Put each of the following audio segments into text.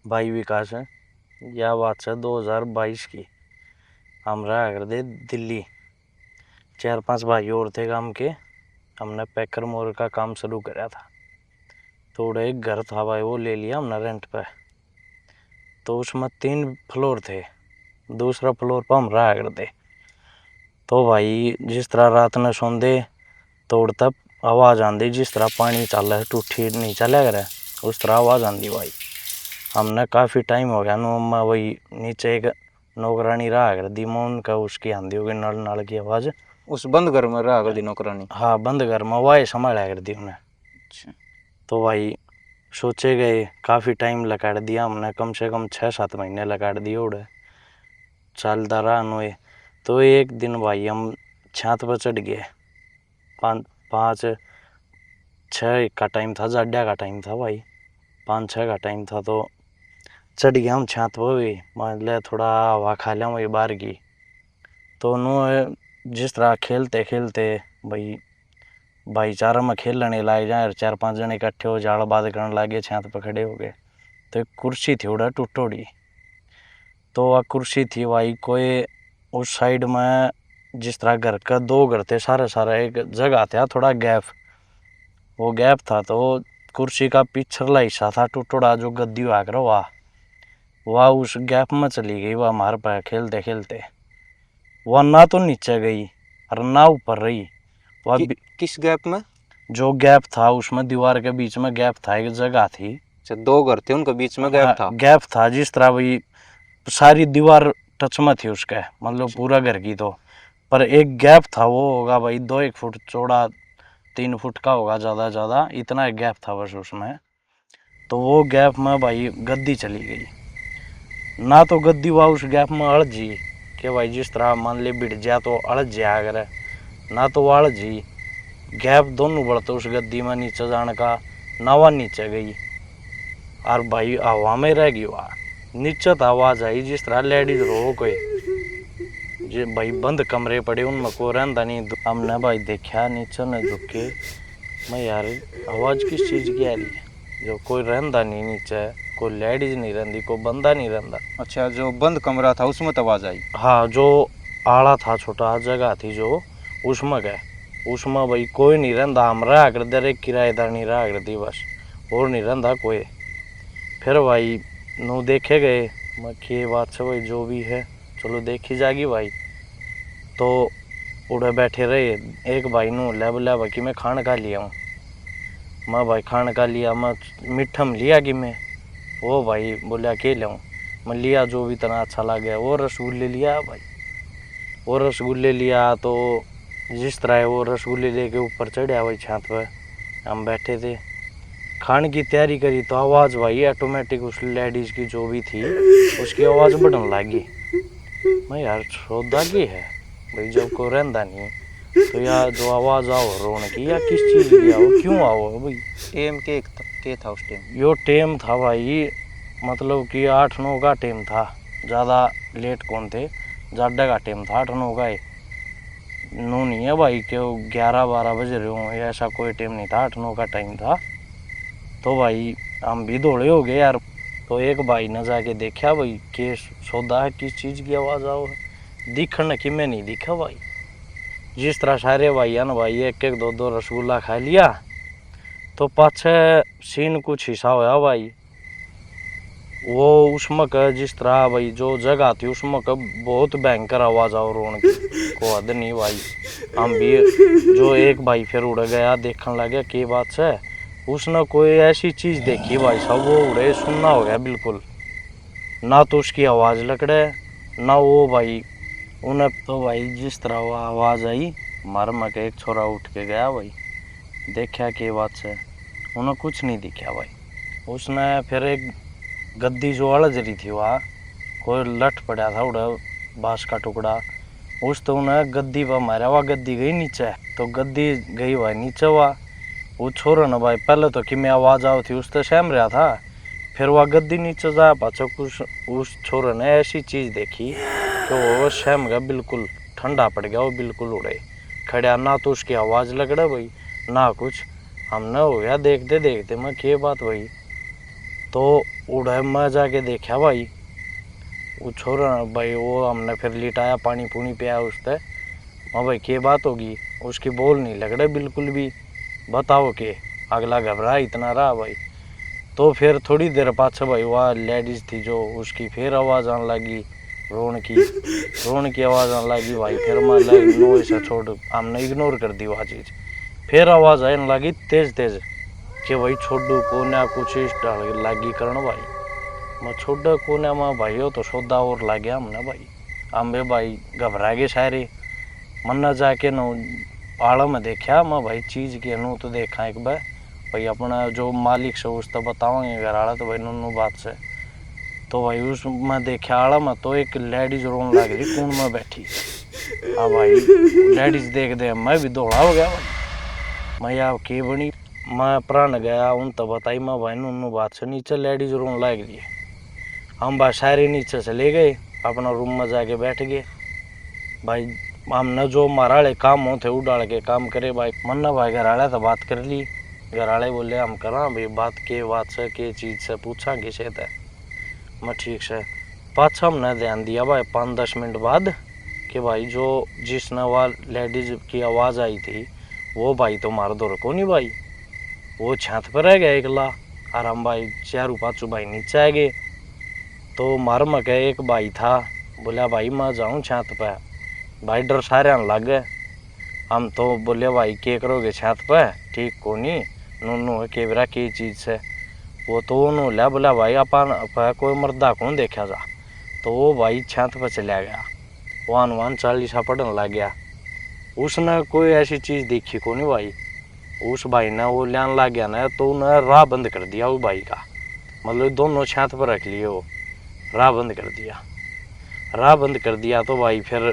भाई विकास है। यह बात है 2022 की। हम रहा करते दिल्ली। 4-5 भाई और थे काम के। हमने पैकर मोर का काम शुरू करा था। थोड़ा एक घर था भाई, वो ले लिया हमने रेंट पे। तो उसमें 3 फ्लोर थे। दूसरा फ्लोर पर हम रहा करते। तो भाई जिस तरह रात में सोंदे तोड़ तब आवाज़ आंदी, जिस तरह पानी चल रहा है टूटी नहीं चला करे उस तरह आवाज़ आंदी भाई। हमने काफ़ी टाइम हो गया नो, मैं वही नीचे एक नौकरानी रहा कर दी मैं उनका, उसकी आंधी होगी नल नल की आवाज़। उस बंद घर में रहा कर दी नौकरानी? हाँ, बंद घर में वाह संभाला कर दी उन्हें। अच्छा। तो भाई सोचे गए काफ़ी टाइम लगा दिया हमने, कम से कम 6-7 महीने लगा दिए उड़े चलता रहा नोए। तो एक दिन भाई हम छत पर चढ़ गए। 5-6 का टाइम था, जाड्या का टाइम था भाई, 5-6 का टाइम था। तो चढ़ गया हम छत पर भी, मान लिया थोड़ा हवा खा लिया वही बाहर की। तो नो जिस तरह खेलते खेलते भाई भाईचारा में खेलने लग जाए, 4-5 जने इकट्ठे हो जाल बात करने लगे, छत पर खड़े हो गए। तो एक कुर्सी थी उड़ा टूटोड़ी। तो वह कुर्सी थी भाई कोई उस साइड में, जिस तरह घर का 2 घर थे सारे सारे, एक जगह था थोड़ा गैप, वो गैप था। तो कुर्सी का पिछला हिस्सा था टूटोड़ा, जो गद्दी आकर वह उस गैप में चली गई। वह हमारे पे खेलते खेलते वह ना तो नीचे गई और ना ऊपर रही। वह किस गैप में? जो गैप था उसमें दीवार के बीच में गैप था, एक जगह थी। अच्छा, 2 घर थे उनके बीच में गैप था? गैप था जिस तरह भाई सारी दीवार टच में थी उसके, मतलब पूरा घर की। तो पर एक गैप था, वो होगा भाई 2-1 फुट चौड़ा, 3 फुट का होगा ज़्यादा ज़्यादा, इतना एक गैप था बस उसमें। तो वो गैप में भाई गद्दी चली गई। ना तो गद्दी हुआ उस गैप में अड़ जी कि भाई जिस तरह मान ले बिट जा तो अड़ जा अगर, ना तो वो अड़ जी गैप दोनों बढ़ते उस गद्दी में नीचे जाने का। नावा नीचे गई और भाई हवा में रह गई। वहाँ नीचे तो आवाज़ आई जिस तरह लेडीज रो कोई, जे भाई बंद कमरे पड़े उनमें कोई रहता नहीं। हमने भाई देखा नीचे ने झुक के, मैं यार आवाज़ किस चीज़ की आ रही है, जो कोई रहता नहीं नीचे, कोई लेडीज नहीं रहती, कोई बंदा नहीं रहता। अच्छा, जो बंद कमरा था उसमें तो आवाज आई? हाँ, जो आड़ा था छोटा जगह थी जो, उसमें गए, उसमें भाई कोई नहीं रहता। हम रहा कर दे एक किराएदार नहीं रहा करती बस, और नहीं रहता कोई। फिर भाई नू देखे गए, मैं की बात है भाई जो भी है चलो देखी जाएगी भाई। तो उड़े बैठे रहे, एक भाई नू ले कि मैं खान का लिया हूँ। मैं भाई खान का लिया, मैं मीठा में लिया कि मैं, वो भाई बोला के ले मैं लिया जो भी तना अच्छा लग गया। वो रसगुल्ले लिया भाई, वो रसगुल्ले लिया। तो जिस तरह वो रसगुल्ले लेके ऊपर चढ़ा भाई छत पर, हम बैठे थे खाने की तैयारी करी। तो आवाज़ भाई ऑटोमेटिक उस लेडीज़ की जो भी थी उसकी आवाज़ बढ़ने लगी। मैं यार सौदा की है भाई, जब को रहता नहीं तो यार जो आवाज़ आओ रोने की या किस चीज़ की आओ, क्यों आओ भाई। एम के था उस टाइम? यो टेम था भाई, मतलब कि 8-9 का टेम था, ज़्यादा लेट कौन थे, ज़्यादा का टेम था 8-9 का। नू नहीं है भाई कि 11-12 बज रहे हों, ऐसा कोई टेम नहीं था, 8-9 का टाइम था। तो भाई हम भी दौड़े हो गए यार। तो एक भाई ने जाके देखा भाई के सौदा है किस चीज़ की आवाज़ आओ है, दिखने की मैं नहीं दिखा भाई। जिस तरह सारे भाई है ना भाई, एक एक 2-2 रसगुल्ला खा लिया। तो पाछे सीन कुछ हिस्सा होया भाई, वो उसमें का जिस तरह भाई जो जगह थी उसमें का बहुत भयंकर आवाज़ आओ रोने की, को हद नहीं भाई। हम भी जो एक भाई फिर उड़ गया देखने लगे की बात है, उसने कोई ऐसी चीज़ देखी भाई साहब, वो उड़े सुनना हो गया बिल्कुल, ना तो उसकी आवाज़ लकड़े ना वो भाई उन्हें। तो भाई जिस तरह वो आवाज़ आई, हमारे में एक छोरा उठ के गया भाई, देखा कि बात से उन्हें कुछ नहीं दिखा भाई। उसने फिर एक गद्दी जो अलज रही थी वहाँ कोई लट पड़ा था उड़ा बाँस का टुकड़ा, उस तो उन्हें गद्दी पर मारा, वह गद्दी गई नीचे। तो गद्दी गई भाई नीचे, हुआ वो छोरा ना भाई पहले तो कि मैं आवाज़ आओ थी उस तो सहम रहा था, फिर वह गद्दी नीचे जा पाछो कुछ उस छोरे ने ऐसी चीज़ देखी कि वो सहम गया बिल्कुल, ठंडा पड़ गया वो बिल्कुल उड़े खड़ा, ना तो उसकी आवाज़ लगड़ा भाई ना कुछ। हमने हो गया देखते देखते मैं क्या बात भाई। तो उड़े मैं जाके देखा भाई, वो छोरा भाई वो हमने फिर लिटाया, पानी पूनी पिया उससे। हाँ भाई क्या बात होगी, उसकी बोल नहीं लग रहा बिल्कुल भी, बताओ के। अगला घबरा इतना रहा भाई। तो फिर थोड़ी देर पाछे भाई वह लेडीज थी जो, उसकी फिर आवाज़ आने लगी, रोन की आवाज़ आने लगी भाई। फिर मैं नो ऐसा छोड़, हमने इग्नोर कर दी वह चीज़। फिर आवाज़ आने लगी तेज तेज कि भाई छोड़ू को ना कुछ डाल लगी करण भाई। मैं छोड़ को ना मैं भाई हो तो सौदा और ला गया हमने भाई। हम भाई घबरा गए सारे। मन्ना जाके न आड़ा में देखा मैं भाई चीज़ के नू तो देखा एक बार भाई, अपना जो मालिक से उस तो बताओगे घर आड़ा तो भाई नू बात से। तो भाई उस मैं देखा आड़ा में तो एक लेडीज रोन लग रही कून में बैठी। हाँ भाई लेडीज देख दे मैं भी दौड़ा हो गया भाई। मैं यार के बनी, मैं प्राण गया उन तो बताई मैं भाई नू बात से। नीचे लेडीज रोन लग रही है। हम भाई सारे नीचे चले गए, अपना रूम में जाके बैठ गए भाई। हमने जो माराले काम होते वो डाल के काम करे भाई। मन्ना भाई घर आले तो बात कर ली, घर आले बोले हम करा भाई बात के बात से के चीज़ से पूछा किसे थे। मैं ठीक से पाछा हमने ध्यान दिया भाई 5-10 मिनट बाद कि भाई जो जिसने वह लेडीज की आवाज़ आई थी वो भाई तो मार दो रखो नहीं भाई, वो छत पर रह गया एकला। और हम भाई चारू पाँचों भाई नीचे आ गए। तो मार में के एक भाई था, बोला भाई मैं जाऊँ छत पे। भाई डर सारे आने लग गए। हम तो बोले भाई क्या करोगे छत पे, ठीक को नहीं नू के बेरा की चीज़ से। वो तो उन्होंने बोला भाई अपन कोई मर्दा कौन देखा जा। तो वो भाई छत पे चला गया, वान 40 पढ़ने लग गया। उसने कोई ऐसी चीज़ देखी को नहीं भाई। उस भाई ने वो लान लग गया ना तो उन्हें राह बंद कर दिया वो भाई का, मतलब दोनों छत पर रख लिए, वो राह बंद कर दिया। राह बंद कर दिया तो भाई फिर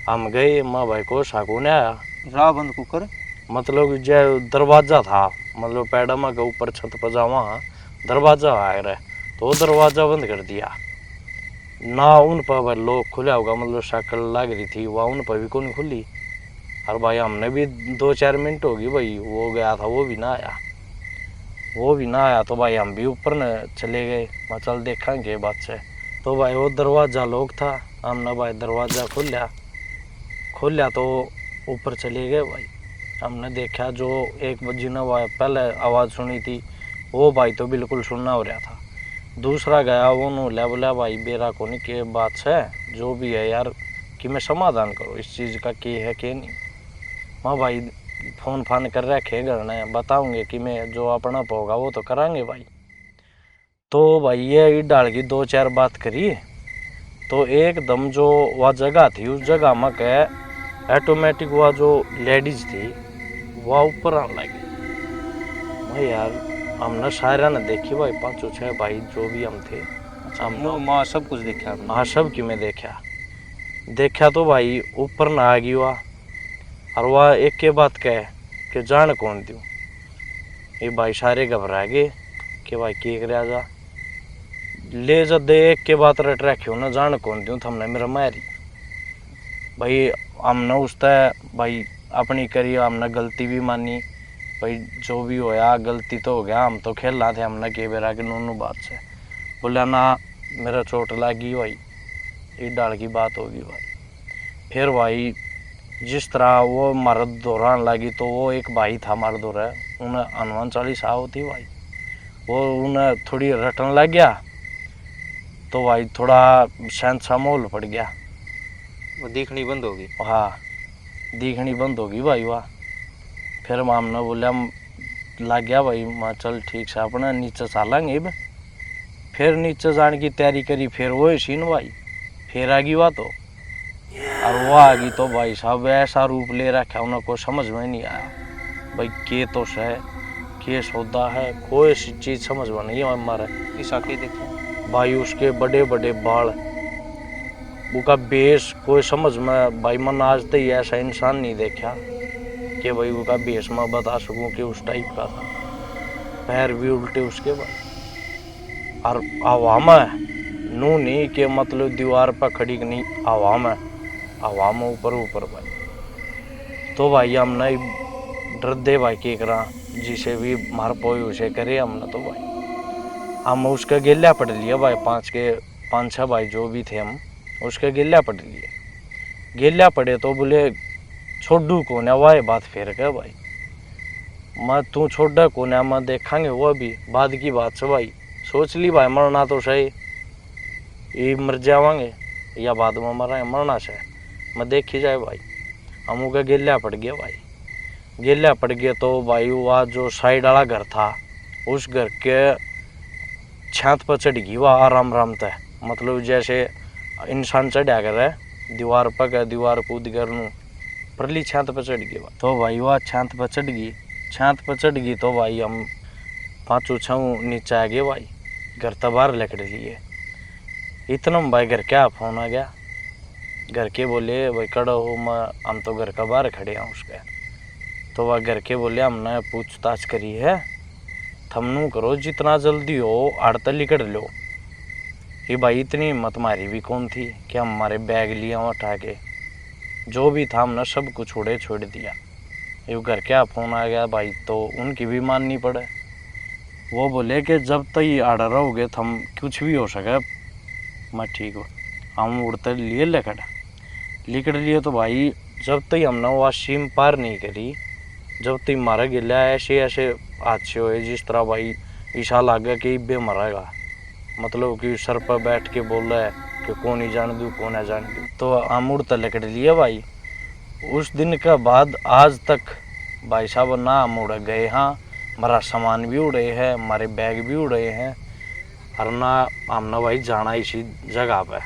हम गए, माँ भाई को साकू ने आया। राह बंद कुकर मतलब जो दरवाजा था, मतलब पैडमा के ऊपर छत पर जावा दरवाजा आ रहा, तो वो दरवाजा बंद कर दिया ना। उन पर लोग खुला होगा, मतलब शक्ल लग रही थी वह उन पर भी कौन खुली। और भाई हमने भी 2-4 मिनट होगी भाई, वो गया था वो भी ना आया, वो भी ना आया। तो भाई हम भी ऊपर न चले गए, मैं चल देखेंगे बात से। तो भाई वो दरवाज़ा लॉक था, हमने भाई दरवाज़ा खोलिया तो ऊपर चले गए भाई। हमने देखा जो एक बजी ने भाई पहले आवाज़ सुनी थी वो भाई तो बिल्कुल सुनना हो रहा था। दूसरा गया वो नूल्हा बोला भाई बेरा को नहीं के बात है जो भी है यार कि मैं समाधान करो इस चीज़ का कि है कि नहीं। हाँ भाई फ़ोन फान कर रखे घर ने, बताऊँगे कि मैं जो अपना होगा वो तो करांगे भाई। तो भाई ये डाल की 2-4 बात करी तो एकदम जो वह जगह थी उस जगह में के ऑटोमेटिक वह जो लेडीज थी वह ऊपर आने लगी। मैं यार हमने सारा ने देखी भाई 5-6 भाई जो भी हम थे, वो माँ सब कुछ देखा आपने? हाँ सब की मैं देखा तो भाई ऊपर ना आ गई वह। और वह एक के बात कहे कि जान कौन दूँ। ये भाई सारे घबरा गए कि भाई के कर जा ले जा दे, एक के बात रट रखी ना जान कौन दूँ तो हमने मेरा मारी भाई। हमने उस भाई अपनी करी, हमने गलती भी मानी भाई, जो भी होया गलती तो हो गया, हम तो खेल रहा थे। हमने के बेरा के नूनू बात से बोला ना मेरा चोट लगी भाई, ये डाल की बात होगी भाई। फिर भाई जिस तरह वो मर्द दौरान लगी तो वो एक भाई था मर्द दौरा, उन्हें हनुमान 40 होती भाई, वो उन्हें थोड़ी रटन लग गया तो भाई थोड़ा शांत सा माहौल पड़ गया। वो दिखनी बंद होगी? हाँ दिखनी बंद होगी भाई वाह। फिर हमने बोला लग गया भाई माँ चल ठीक से अपना नीचे चलेंगे अब। फिर नीचे जाने की तैयारी करी, फिर वो सीन भाई फिर आ गई वह तो। और वो आ गई तो भाई साहब ऐसा रूप ले रखा उन्हें को समझ में नहीं आया भाई के तो है के सौदा है, कोई चीज़ समझ में नहीं हमारे। ईसा के देखे भाई उसके बड़े बड़े बाल, उसका बेस कोई समझ में भाई मन आज तक ऐसा इंसान नहीं देखा कि भाई उसका बेस मैं बता सकूं कि उस टाइप का था। पैर भी उल्टे उसके बाद, और हवा में नू नहीं कि मतलब दीवार पर खड़ी नहीं, हवा में ऊपर भाई। तो भाई हमने डर दे भाई के करा जिसे भी मार पोई उसे करे हमने। तो भाई हम उसका गिल्ला पढ़ लिया भाई, पाँच छः भाई जो भी थे हम उसका गिल्ला पढ़ लिए। गिल्ला पढ़े तो बोले छोड़ू को ना वाह बात फेर के भाई, मैं तू छोड़ा को ना मैं देखांगे वो भी बाद की बात से भाई। सोच ली भाई मरना तो सही, ये मर जावांगे या बाद में मरा मरना से मैं देखी जाए भाई। हम उनका गिल्ला पड़ गया भाई। गिल्ला पड़ गया तो भाई वह जो साइड वाला घर था उस घर के छत पर चढ़ गई वह आराम आराम तय, मतलब जैसे इंसान चढ़ा कर दीवार पर दीवार कूद कर नू परली छत पर चढ़ गई। तो भाई वह छत पर चढ़ गई, छत पर चढ़ गई तो भाई हम पाँचों छः नीचे आ गए भाई, घर तो बाहर लकड़ लिए। इतना में भाई घर क्या फोन आ गया, घर के बोले भाई कड़ो हो मैं हम तो घर का बाहर खड़े हैं उसके। तो वह घर के बोले हमने पूछताछ करी है, थमनू करो जितना जल्दी हो आड़त लिकड़ लो। ये भाई इतनी हिम्मत मारी भी कौन थी कि हम हमारे बैग लिया उठा के, जो भी था हमने सब कुछ छोड़ दिया। ये घर क्या फ़ोन आ गया भाई तो उनकी भी माननी पड़े। वो बोले कि जब तक ये आड़ रहोगे थम कुछ भी हो सके। मैं ठीक हो, हम उड़ते लिए लिकड़ लिए। तो भाई जब तक हमने वो सीम पार नहीं करी, जब तक मारा गिला ऐसे हादसे हुए जिस तरह भाई ईशा लागा कि इब्बे मरेगा, मतलब कि सर पर बैठ के बोल रहा है कि कौन ही जान दूँ कौन है जान दूँ। तो हम उड़ते लकड़ लिए भाई। उस दिन के बाद आज तक भाई साहब ना हम उड़ गए, हाँ हमारा सामान भी उड़े हैं, हमारे बैग भी उड़े हैं, और ना हमने भाई जाना इसी जगह पे।